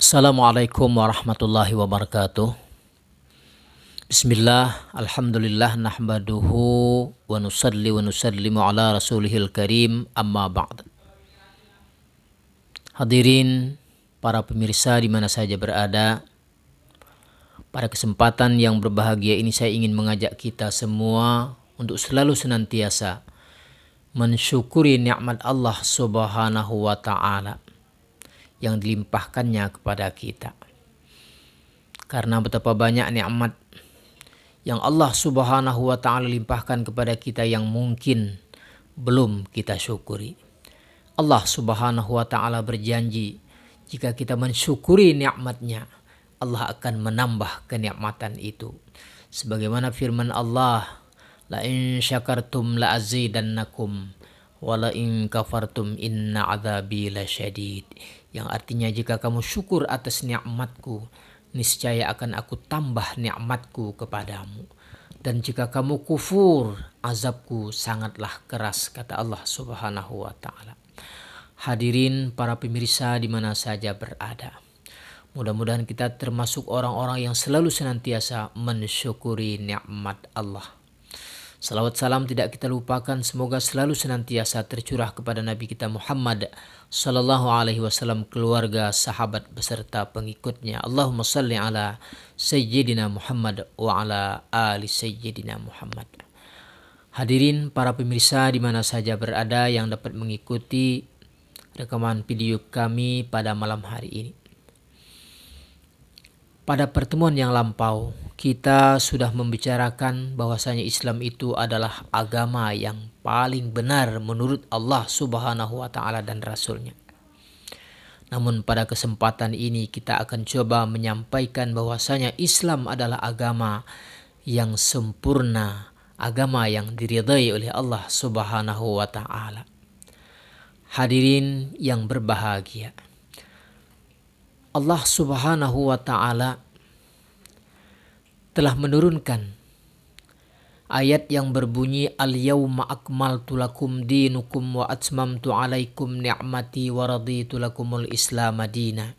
Assalamualaikum warahmatullahi wabarakatuh. Bismillah, alhamdulillah, nahmaduhu wa nusalli wa nusallimu ala rasulihil karim, amma ba'd. Hadirin para pemirsa di mana saja berada, pada kesempatan yang berbahagia ini saya ingin mengajak kita semua untuk selalu senantiasa mensyukuri nikmat Allah Subhanahu wa ta'ala yang dilimpahkannya kepada kita. Karena betapa banyak nikmat yang Allah Subhanahu wa ta'ala limpahkan kepada kita yang mungkin belum kita syukuri. Allah Subhanahu wa ta'ala berjanji, jika kita mensyukuri nikmatnya, Allah akan menambah kenikmatan itu. Sebagaimana firman Allah, la in syakartum la azidannakum wa la in kafartum inna adzabi lasyadid. Yang artinya, jika kamu syukur atas nikmatku, niscaya akan aku tambah nikmatku kepadamu. Dan jika kamu kufur, azabku sangatlah keras, kata Allah Subhanahu wa ta'ala. Hadirin para pemirsa di mana saja berada, mudah-mudahan kita termasuk orang-orang yang selalu senantiasa mensyukuri nikmat Allah. Salawat salam tidak kita lupakan, semoga selalu senantiasa tercurah kepada Nabi kita Muhammad sallallahu alaihi wasallam, keluarga, sahabat beserta pengikutnya. Allahumma salli ala sayyidina Muhammad wa ala ali sayyidina Muhammad. Hadirin para pemirsa di mana saja berada yang dapat mengikuti rekaman video kami pada malam hari ini. Pada pertemuan yang lampau, kita sudah membicarakan bahwasanya Islam itu adalah agama yang paling benar menurut Allah Subhanahu wa ta'ala dan Rasulnya. Namun pada kesempatan ini kita akan coba menyampaikan bahwasanya Islam adalah agama yang sempurna, agama yang diridhai oleh Allah Subhanahu wa ta'ala. Hadirin yang berbahagia, Allah Subhanahu wa ta'ala telah menurunkan ayat yang berbunyi al-yawma akmaltu lakum dinukum wa atmamtu alaikum ni'mati wa raditu lakumul islam madina.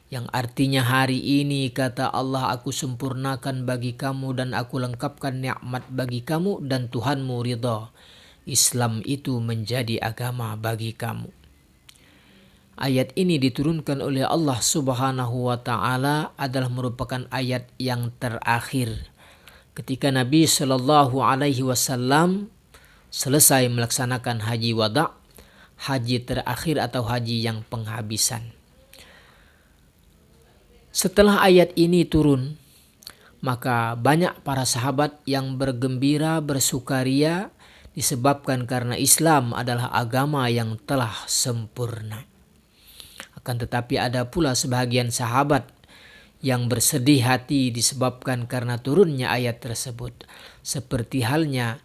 Yang artinya, hari ini kata Allah, aku sempurnakan bagi kamu dan aku lengkapkan nikmat bagi kamu dan Tuhanmu ridha. Islam itu menjadi agama bagi kamu. Ayat ini diturunkan oleh Allah Subhanahu wa ta'ala adalah merupakan ayat yang terakhir ketika Nabi Shallallahu alaihi wasallam selesai melaksanakan haji wada, haji terakhir atau haji yang penghabisan. Setelah ayat ini turun, maka banyak para sahabat yang bergembira, bersukaria disebabkan karena Islam adalah agama yang telah sempurna. Akan tetapi ada pula sebahagian sahabat yang bersedih hati disebabkan karena turunnya ayat tersebut. Seperti halnya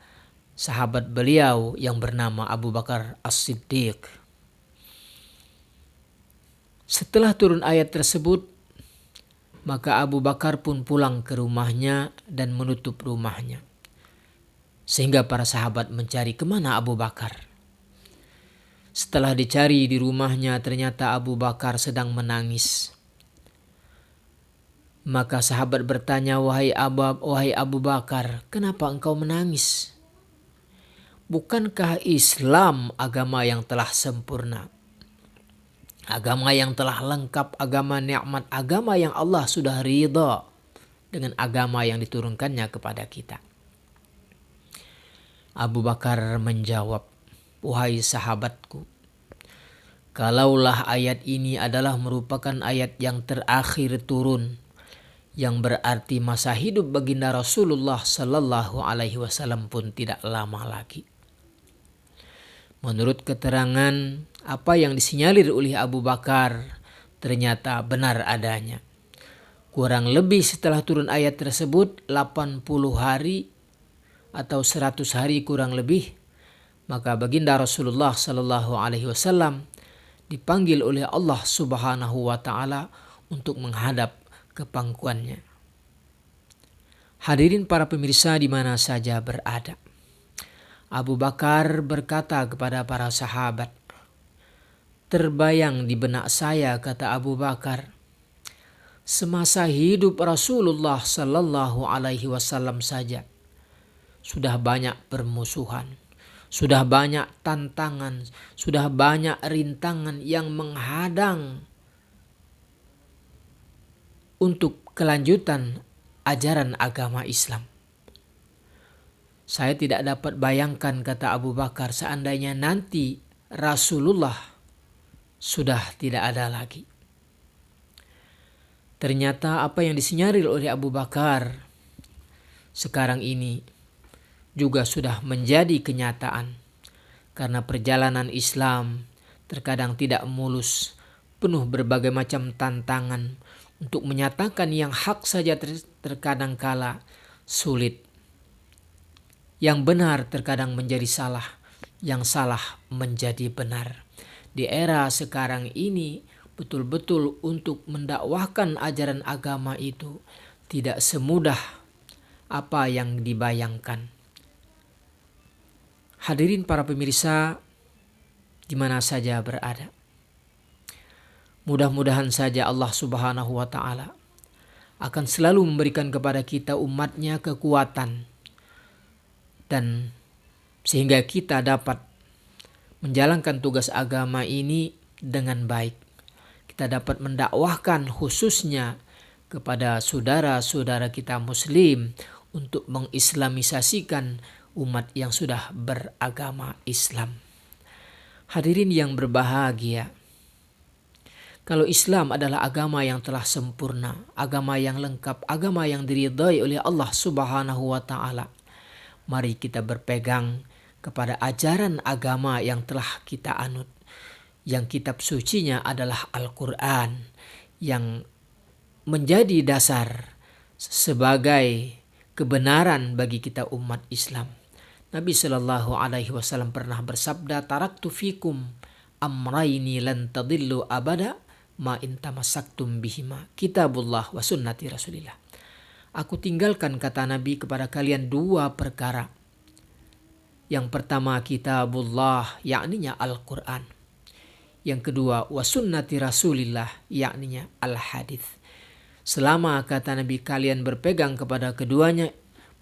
sahabat beliau yang bernama Abu Bakar As-Siddiq. Setelah turun ayat tersebut, maka Abu Bakar pun pulang ke rumahnya dan menutup rumahnya. Sehingga para sahabat mencari kemana Abu Bakar. Setelah dicari di rumahnya, ternyata Abu Bakar sedang menangis. Maka sahabat bertanya, wahai Abu Bakar, kenapa engkau menangis? Bukankah Islam agama yang telah sempurna? Agama yang telah lengkap, agama nikmat, agama yang Allah sudah ridha dengan agama yang diturunkannya kepada kita. Abu Bakar menjawab, wahai sahabatku, kalaulah ayat ini adalah merupakan ayat yang terakhir turun, yang berarti masa hidup baginda Rasulullah Sallallahu alaihi wasallam pun tidak lama lagi. Menurut keterangan apa yang disinyalir oleh Abu Bakar, ternyata benar adanya. Kurang lebih setelah turun ayat tersebut 80 hari atau 100 hari kurang lebih, maka baginda Rasulullah Sallallahu alaihi wasallam dipanggil oleh Allah Subhanahu wa ta'ala untuk menghadap ke pangkuannya. Hadirin para pemirsa di mana saja berada, Abu Bakar berkata kepada para sahabat, terbayang di benak saya, kata Abu Bakar, semasa hidup Rasulullah Sallallahu Alaihi Wasallam saja sudah banyak permusuhan, sudah banyak tantangan, sudah banyak rintangan yang menghadang untuk kelanjutan ajaran agama Islam. Saya tidak dapat bayangkan, kata Abu Bakar, seandainya nanti Rasulullah sudah tidak ada lagi. Ternyata apa yang disinyarir oleh Abu Bakar sekarang ini juga sudah menjadi kenyataan. Karena perjalanan Islam terkadang tidak mulus, penuh berbagai macam tantangan. Untuk menyatakan yang hak saja terkadang kala sulit. Yang benar terkadang menjadi salah, yang salah menjadi benar. Di era sekarang ini betul-betul untuk mendakwahkan ajaran agama itu tidak semudah apa yang dibayangkan. Hadirin para pemirsa di mana saja berada, mudah-mudahan saja Allah Subhanahu wa Ta'ala akan selalu memberikan kepada kita umatnya kekuatan dan sehingga kita dapat menjalankan tugas agama ini dengan baik. Kita dapat mendakwahkan khususnya kepada saudara-saudara kita muslim untuk mengislamisasikan umat yang sudah beragama Islam. Hadirin yang berbahagia, kalau Islam adalah agama yang telah sempurna, agama yang lengkap, agama yang diridhai oleh Allah Subhanahu wa Ta'ala, mari kita berpegang kepada ajaran agama yang telah kita anut. Yang kitab sucinya adalah Al-Quran yang menjadi dasar sebagai kebenaran bagi kita umat Islam. Nabi Shallallahu Alaihi Wasallam pernah bersabda, "Taraktu fikum amraini lan tadillu abada ma in tamassaktum bihima, kitabullah wa sunnati Rasulillah." Aku tinggalkan, kata Nabi, kepada kalian dua perkara. Yang pertama kitabullah, yakninya Al-Quran. Yang kedua wa sunnati Rasulillah, yakninya Al-Hadith. Selama, kata Nabi, kalian berpegang kepada keduanya,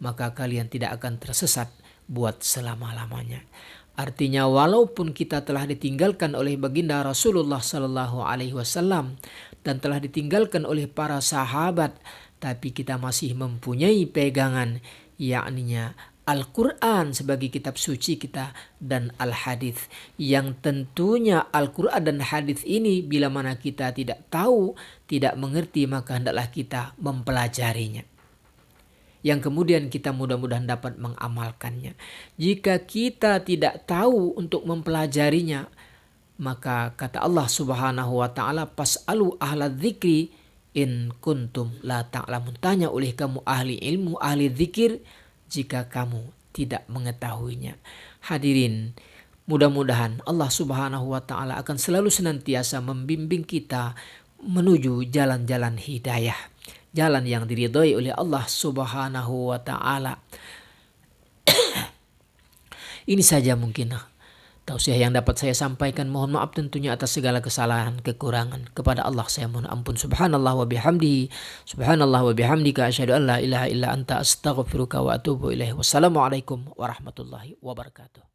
maka kalian tidak akan tersesat buat selama-lamanya. Artinya walaupun kita telah ditinggalkan oleh baginda Rasulullah Sallallahu Alaihi Wasallam dan telah ditinggalkan oleh para sahabat, tapi kita masih mempunyai pegangan, yakninya Al-Quran sebagai kitab suci kita dan Al-Hadith. Yang tentunya Al-Quran dan Hadith ini bila mana kita tidak tahu, tidak mengerti, maka hendaklah kita mempelajarinya. Yang kemudian kita mudah-mudahan dapat mengamalkannya. Jika kita tidak tahu untuk mempelajarinya, maka kata Allah Subhanahu wa Ta'ala, "Fas'alu ahla dzikri in kuntum la ta'lamun." Tanya oleh kamu ahli ilmu, ahli zikir, jika kamu tidak mengetahuinya. Hadirin, mudah-mudahan Allah Subhanahu wa Ta'ala akan selalu senantiasa membimbing kita menuju jalan-jalan hidayah, jalan yang diridhai oleh Allah Subhanahu wa Ta'ala. Ini saja mungkin tausiah yang dapat saya sampaikan. Mohon maaf tentunya atas segala kesalahan, kekurangan. Kepada Allah saya mohon ampun. Subhanallah wa bihamdihi, subhanallah wa bihamdika, asyhadu an la ilaha illa anta, astaghfiruka wa atubu ilaih. Wassalamualaikum warahmatullahi wabarakatuh.